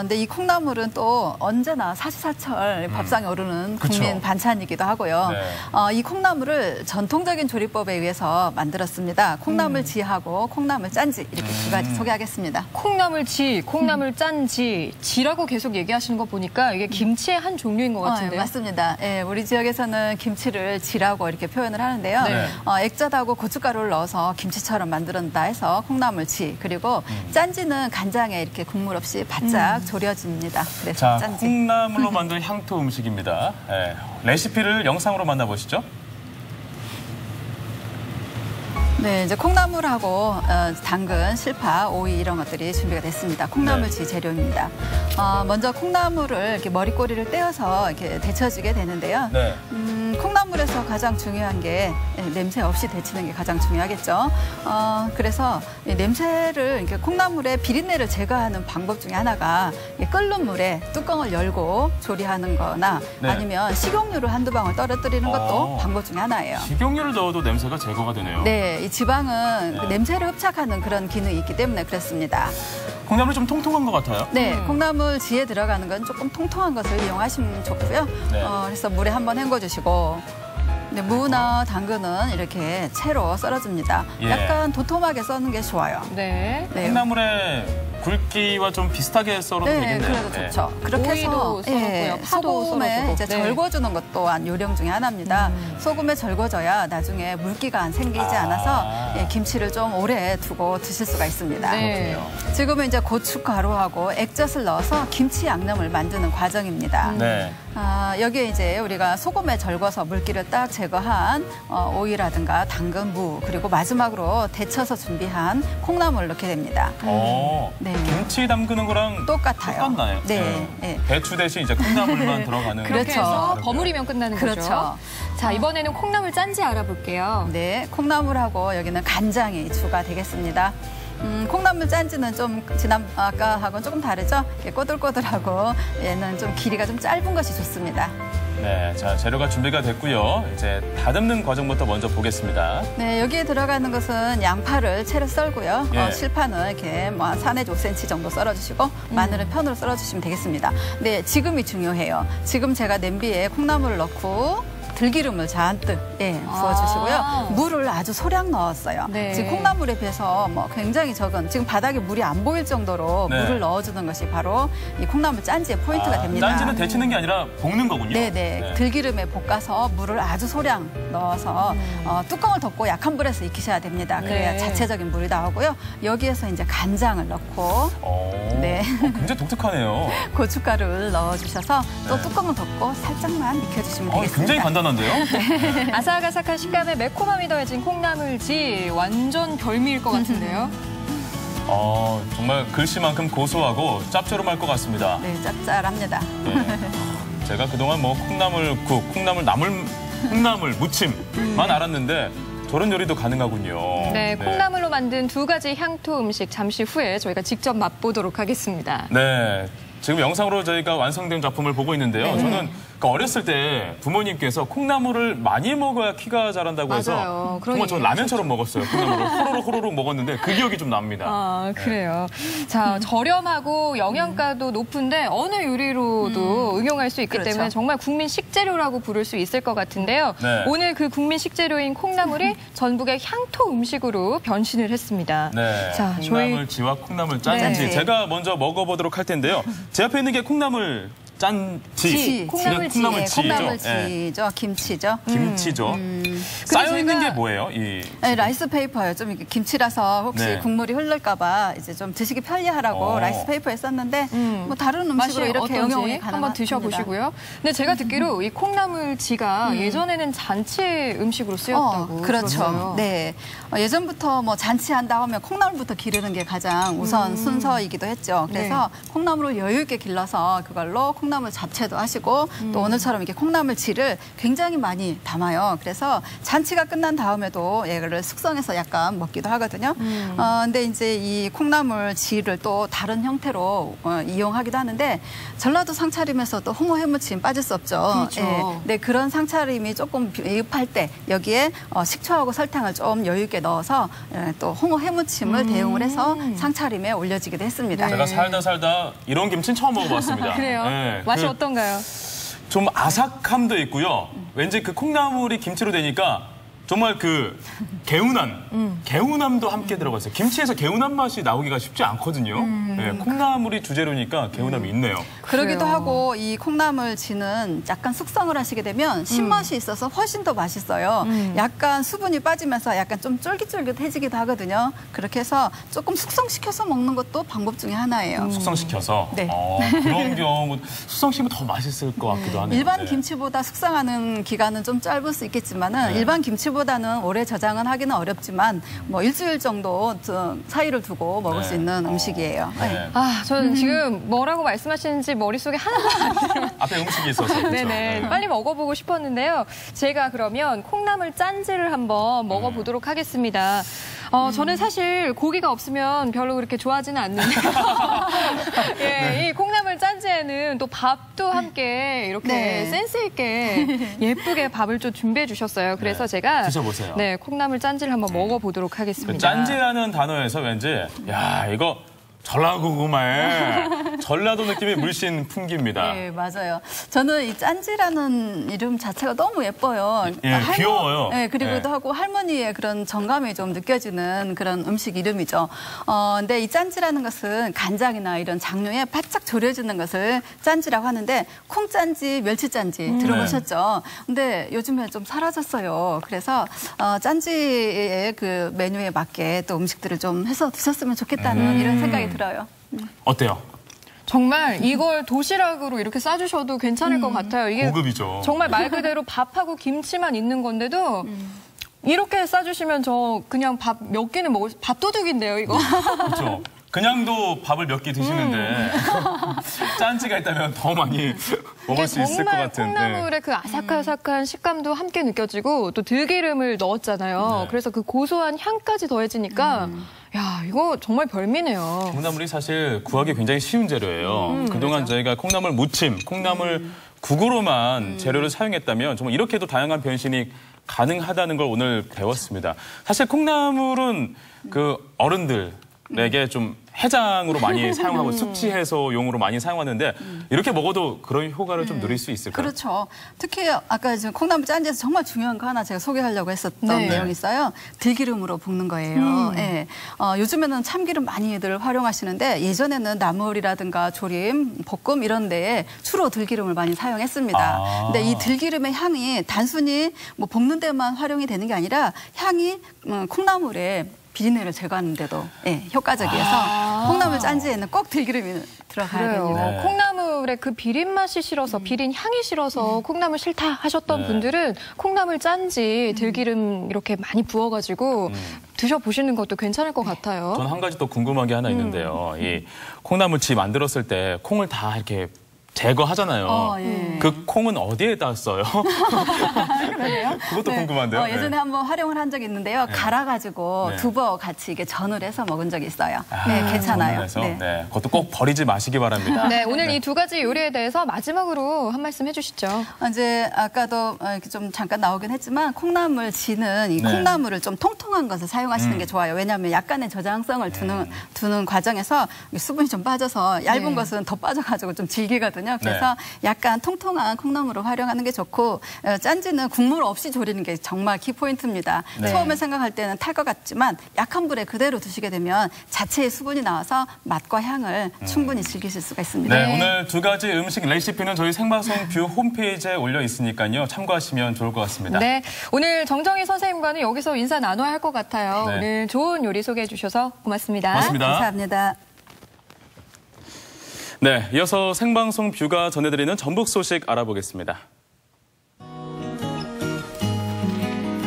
근데 이 콩나물은 또 언제나 사시사철 밥상에 오르는 국민 반찬이기도 하고요. 네. 이 콩나물을 전통적인 조리법에 의해서 만들었습니다. 콩나물 지하고 콩나물 짠지 이렇게 두 가지 소개하겠습니다. 콩나물 지, 콩나물 짠지, 지라고 계속 얘기하시는 거 보니까 이게 김치의 한 종류인 것 같은데요. 맞습니다. 예, 우리 지역에서는 김치를 지라고 이렇게 표현을 하는데요. 네. 액젓하고 고춧가루를 넣어서 김치처럼 만들었다 해서 콩나물 지, 그리고 짠지는 간장에 이렇게 국물 없이 바짝 졸여집니다. 그래서 자, 짠지. 콩나물로 만든 향토 음식입니다. 네. 레시피를 영상으로 만나보시죠. 네, 이제 콩나물하고 당근, 실파, 오이 이런 것들이 준비가 됐습니다. 콩나물지 재료입니다. 먼저 콩나물을 이렇게 머리꼬리를 떼어서 이렇게 데쳐주게 되는데요. 네. 콩나물에서 가장 중요한 게 냄새 없이 데치는 게 가장 중요하겠죠. 그래서 이 냄새를 이렇게 콩나물의 비린내를 제거하는 방법 중에 하나가 끓는 물에 뚜껑을 열고 조리하는 거나 네. 아니면 식용유를 한두 방울 떨어뜨리는 것도 방법 중에 하나예요. 식용유를 넣어도 냄새가 제거가 되네요. 네, 이 지방은 그 냄새를 흡착하는 그런 기능이 있기 때문에 그렇습니다. 콩나물이 좀 통통한 것 같아요. 네, 콩나물 지에 들어가는 건 조금 통통한 것을 이용하시면 좋고요. 네. 그래서 물에 한번 헹궈주시고, 네, 무나 당근은 이렇게 채로 썰어줍니다. 예. 약간 도톰하게 써는 게 좋아요. 네. 콩나물에 굵기와 좀 비슷하게 썰어도 되겠네요. 그래도 좋죠. 그렇게 오이도 해서 썰었고요. 파도 소금에 썰어주고. 이제 네. 절궈주는 것 또한 요령 중에 하나입니다. 소금에 절궈져야 나중에 물기가 안 생기지 않아서 김치를 좀 오래 두고 드실 수가 있습니다. 네. 지금은 이제 고춧가루하고 액젓을 넣어서 김치 양념을 만드는 과정입니다. 네. 여기에 이제 우리가 소금에 절궈서 물기를 딱 제거한 오이라든가 당근, 무, 그리고 마지막으로 데쳐서 준비한 콩나물을 넣게 됩니다. 네. 김치 담그는 거랑 똑같아요. 똑같나요? 네. 네. 배추 대신 이제 콩나물만 들어가는. 그렇게 해서 버무리면 끝나는 거죠. 그렇죠. 자, 이번에는 콩나물 짠지 알아볼게요. 네, 콩나물하고 여기는 간장이 주가 되겠습니다. 콩나물 짠지는 좀 아까하고는 조금 다르죠? 꼬들꼬들하고 얘는 좀 길이가 좀 짧은 것이 좋습니다. 네, 자 재료가 준비가 됐고요. 이제 다듬는 과정부터 먼저 보겠습니다. 네, 여기에 들어가는 것은 양파를 채로 썰고요. 예. 실파는 이렇게 뭐 4내지 5cm 정도 썰어주시고 마늘은 편으로 썰어주시면 되겠습니다. 네, 지금이 중요해요. 지금 제가 냄비에 콩나물을 넣고 들기름을 잔뜩 부어주시고요. 물을 아주 소량 넣었어요. 네. 지금 콩나물에 비해서 뭐 굉장히 적은, 지금 바닥에 물이 안 보일 정도로 네. 물을 넣어주는 것이 바로 이 콩나물 짠지의 포인트가 됩니다. 짠지는 데치는 게 아니라 볶는 거군요. 네네. 들기름에 볶아서 물을 아주 소량 넣어서 뚜껑을 덮고 약한 불에서 익히셔야 됩니다. 그래야 네. 자체적인 물이 나오고요. 여기에서 이제 간장을 넣고 네. 굉장히 독특하네요. 고춧가루를 넣어주셔서 또 뚜껑을 덮고 살짝만 익혀주시면 되겠습니다. 굉장히 간단한데요? 네. 아삭아삭한 식감에 매콤함이 더해진 콩나물지 완전 별미일 것 같은데요. 정말 글씨만큼 고소하고 짭조름할 것 같습니다. 네, 짭짤합니다. 네. 제가 그동안 뭐 콩나물국, 콩나물 무침만 알았는데 저런 요리도 가능하군요. 네, 콩나물로 만든 두 가지 향토 음식 잠시 후에 저희가 직접 맛보도록 하겠습니다. 네, 지금 영상으로 저희가 완성된 작품을 보고 있는데요. 저는 그러니까 어렸을 때 부모님께서 콩나물을 많이 먹어야 키가 자란다고 해서 정말 저는 라면처럼 먹었어요. 콩나물을 호로록 먹었는데 그 기억이 좀 납니다. 아, 그래요. 자, 저렴하고 영양가도 높은데 어느 요리로도 응용할 수 있기 때문에 정말 국민 식재료라고 부를 수 있을 것 같은데요. 네. 오늘 그 국민 식재료인 콩나물이 전국의 향토 음식으로 변신을 했습니다. 네. 자, 콩나물지와 콩나물 짠지 제가 먼저 먹어보도록 할 텐데요. 제 앞에 있는 게 콩나물 짠지, 콩나물지죠. 김치죠. 김치죠. 쌓여 있는 게 뭐예요? 라이스 페이퍼요. 좀 김치라서 혹시 국물이 흐를까봐 이제 좀 드시기 편리하라고 라이스 페이퍼에 썼는데 뭐 다른 음식으로 이렇게 응용이 가능합니다. 한번 드셔보시고요. 근데 제가 듣기로 이 콩나물지가 예전에는 잔치 음식으로 쓰였다고. 그렇죠. 들었어요. 네. 예전부터 뭐 잔치한다 하면 콩나물부터 기르는 게 가장 우선 순서이기도 했죠. 그래서 콩나물을 여유 있게 길러서 그걸로 콩나물 잡채도 하시고 또 오늘처럼 이렇게 콩나물지를 굉장히 많이 담아요. 그래서 잔치가 끝난 다음에도 얘를 숙성해서 약간 먹기도 하거든요. 근데 이제 이 콩나물지를 또 다른 형태로 이용하기도 하는데 전라도 상차림에서도 홍어 해무침 빠질 수 없죠. 그렇죠. 네, 그런 상차림이 조금 미흡할 때 여기에 식초하고 설탕을 좀 여유 있게 넣어서 또 홍어 해무침을 대용을 해서 상차림에 올려지기도 했습니다. 제가 살다 이런 김치는 처음 먹어봤습니다. 그래요? 네, 맛이 어떤가요? 좀 아삭함도 있고요. 왠지 그 콩나물이 김치로 되니까 정말 그 개운함도 함께 들어갔어요. 김치에서 개운한 맛이 나오기가 쉽지 않거든요. 네, 콩나물이 주재료니까 개운함이 있네요. 그러기도 하고 이 콩나물지는 약간 숙성을 하시게 되면 신맛이 있어서 훨씬 더 맛있어요. 약간 수분이 빠지면서 약간 좀 쫄깃쫄깃해지기도 하거든요. 그렇게 해서 조금 숙성시켜서 먹는 것도 방법 중에 하나예요. 숙성시켜서? 네. 그런 경우 숙성시키면 더 맛있을 것 같기도 하네요. 일반 김치보다 숙성하는 기간은 좀 짧을 수 있겠지만은 일반 김치보다는 오래 저장은 하기는 어렵지만 뭐 일주일 정도 사이를 두고 먹을 수 있는 음식이에요. 아, 저는 지금 뭐라고 말씀하시는지 머릿속에 하나도 안 들어요. 앞에 음식이 있어서. 그렇죠? 네네. 빨리 먹어보고 싶었는데요. 제가 그러면 콩나물 짠지를 한번 먹어보도록 하겠습니다. 저는 사실 고기가 없으면 별로 그렇게 좋아하지는 않는데 예, 이 콩나물 짠지에는 또 밥도 함께 이렇게 센스 있게 예쁘게 밥을 좀 준비해 주셨어요. 그래서 제가 드셔보세요. 네, 콩나물 짠지를 한번 먹어보도록 하겠습니다. 그 짠지라는 단어에서 왠지 이거 전라고구마에 전라도 느낌이 물씬 풍깁니다. 네, 맞아요. 저는 이 짠지라는 이름 자체가 너무 예뻐요. 귀여워요. 네, 그리고도 하고 할머니의 그런 정감이 좀 느껴지는 그런 음식 이름이죠. 근데 이 짠지라는 것은 간장이나 이런 장류에 바짝 졸여지는 것을 짠지라고 하는데 콩짠지, 멸치짠지 들어보셨죠? 근데 요즘에 좀 사라졌어요. 그래서 짠지의 그 메뉴에 맞게 또 음식들을 좀 해서 드셨으면 좋겠다는 이런 생각이 들어요. 어때요? 정말 이걸 도시락으로 이렇게 싸주셔도 괜찮을 것 같아요. 이게 고급이죠. 정말 말 그대로 밥하고 김치만 있는 건데도 이렇게 싸주시면 저 그냥 밥 몇 끼는 먹을 밥도둑인데요, 이거. 그렇죠. 그냥도 밥을 몇 개 드시는데 짠지가 있다면 더 많이 먹을 수 있을 것 같은. 정말 콩나물의 그 아삭아삭한 식감도 함께 느껴지고 또 들기름을 넣었잖아요. 그래서 그 고소한 향까지 더해지니까 야, 이거 정말 별미네요. 콩나물이 사실 구하기 굉장히 쉬운 재료예요. 그동안 저희가 콩나물 무침, 콩나물 국으로만 재료를 사용했다면 정말 이렇게도 다양한 변신이 가능하다는 걸 오늘 배웠습니다. 사실 콩나물은 그 어른들에게 좀 해장으로 많이 사용하고 숙취 해소용으로 많이 사용하는데 이렇게 먹어도 그런 효과를 좀 누릴 수 있을까요? 그렇죠. 특히 아까 지금 콩나물 짠지에서 정말 중요한 거 하나 제가 소개하려고 했었던 내용이 있어요. 들기름으로 볶는 거예요. 네. 요즘에는 참기름 많이들 활용하시는데 예전에는 나물이라든가 조림, 볶음 이런 데에 주로 들기름을 많이 사용했습니다. 근데 이 들기름의 향이 단순히 뭐 볶는 데만 활용이 되는 게 아니라 향이 콩나물에 비린내를 제거하는 데도 효과적이어서 콩나물 짠지에는 꼭 들기름이 들어가야 됩니다. 콩나물의 그 비린 맛이 싫어서 비린 향이 싫어서 콩나물 싫다 하셨던 분들은 콩나물 짠지 들기름 이렇게 많이 부어가지고 드셔보시는 것도 괜찮을 것 같아요. 저는 한 가지 또 궁금한 게 하나 있는데요. 이 콩나물치 만들었을 때 콩을 다 이렇게 제거하잖아요. 그 콩은 어디에다 써요? 그러네요. 그것도 궁금한데요. 예전에 한번 활용을 한 적이 있는데요. 갈아가지고 두부 같이 이게 전을 해서 먹은 적이 있어요. 네, 괜찮아요. 네, 그것도 꼭 버리지 마시기 바랍니다. 네, 오늘 이 두 가지 요리에 대해서 마지막으로 한 말씀 해주시죠. 이제 아까도 이렇게 좀 잠깐 나오긴 했지만 콩나물 지는 이 콩나물을 좀 통통한 것을 사용하시는 게 좋아요. 왜냐하면 약간의 저장성을 두는 과정에서 수분이 좀 빠져서 얇은 것은 더 빠져가지고 좀 질기거든요. 그래서 약간 통통한 콩나물을 활용하는 게 좋고 짠지는 국물 없이 조리는 게 정말 키포인트입니다. 처음에 생각할 때는 탈 것 같지만 약한 불에 그대로 두시게 되면 자체의 수분이 나와서 맛과 향을 충분히 즐기실 수가 있습니다. 네, 오늘 두 가지 음식 레시피는 저희 생방송 뷰 홈페이지에 올려 있으니까요. 참고하시면 좋을 것 같습니다. 네, 오늘 정정희 선생님과는 여기서 인사 나눠야 할 것 같아요. 네. 오늘 좋은 요리 소개해 주셔서 고맙습니다. 고맙습니다. 감사합니다. 네, 이어서 생방송 뷰가 전해드리는 전북 소식 알아보겠습니다.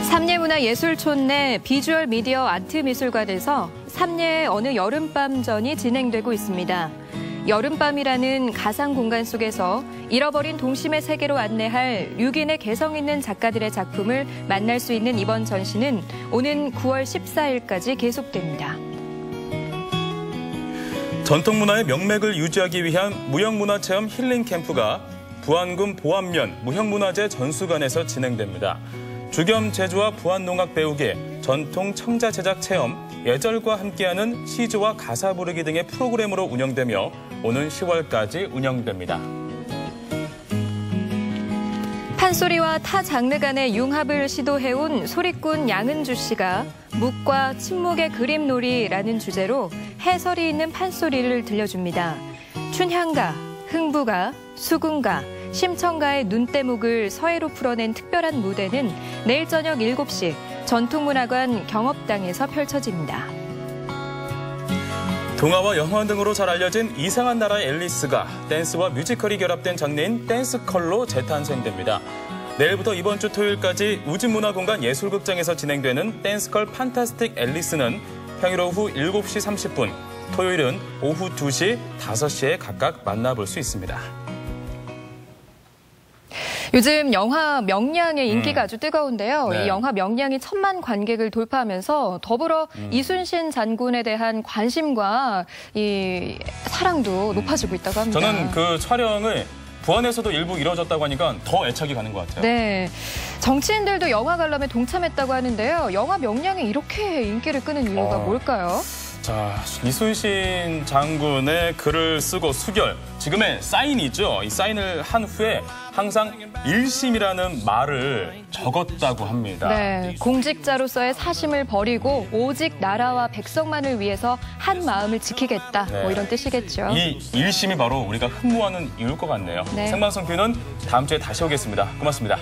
삼례문화예술촌 내 비주얼 미디어 아트 미술관에서 삼례의 어느 여름밤전이 진행되고 있습니다. 여름밤이라는 가상 공간 속에서 잃어버린 동심의 세계로 안내할 6인의 개성 있는 작가들의 작품을 만날 수 있는 이번 전시는 오는 9월 14일까지 계속됩니다. 전통문화의 명맥을 유지하기 위한 무형문화체험 힐링 캠프가 부안군 보안면 무형문화재 전수관에서 진행됩니다. 주겸 제주와 부안농악 배우기, 전통 청자 제작 체험, 예절과 함께하는 시조와 가사 부르기 등의 프로그램으로 운영되며 오는 10월까지 운영됩니다. 판소리와 타 장르 간의 융합을 시도해온 소리꾼 양은주 씨가 묵과 침묵의 그림놀이라는 주제로 해설이 있는 판소리를 들려줍니다. 춘향가, 흥부가, 수군가, 심청가의 눈대목을 서예로 풀어낸 특별한 무대는 내일 저녁 7시 전통문화관 경업당에서 펼쳐집니다. 동화와 영화 등으로 잘 알려진 이상한 나라의 앨리스가 댄스와 뮤지컬이 결합된 장르인 댄스컬로 재탄생됩니다. 내일부터 이번 주 토요일까지 우진문화공간 예술극장에서 진행되는 댄스컬 판타스틱 앨리스는 평일 오후 7시 30분, 토요일은 오후 2시, 5시에 각각 만나볼 수 있습니다. 요즘 영화 명량의 인기가 아주 뜨거운데요. 이 영화 명량이 1000만 관객을 돌파하면서 더불어 이순신 장군에 대한 관심과 이 사랑도 높아지고 있다고 합니다. 저는 그 촬영을 부안에서도 일부 이루어졌다고 하니까 더 애착이 가는 것 같아요. 네, 정치인들도 영화 관람에 동참했다고 하는데요. 영화 명량이 이렇게 인기를 끄는 이유가 뭘까요? 자, 이순신 장군의 글을 쓰고 수결, 지금의 사인이죠. 이 사인을 한 후에 항상 일심이라는 말을 적었다고 합니다. 네, 공직자로서의 사심을 버리고 오직 나라와 백성만을 위해서 한 마음을 지키겠다. 뭐 이런 뜻이겠죠. 이 일심이 바로 우리가 흠모하는 이유일 것 같네요. 네. 생방송 뷰는 다음 주에 다시 오겠습니다. 고맙습니다.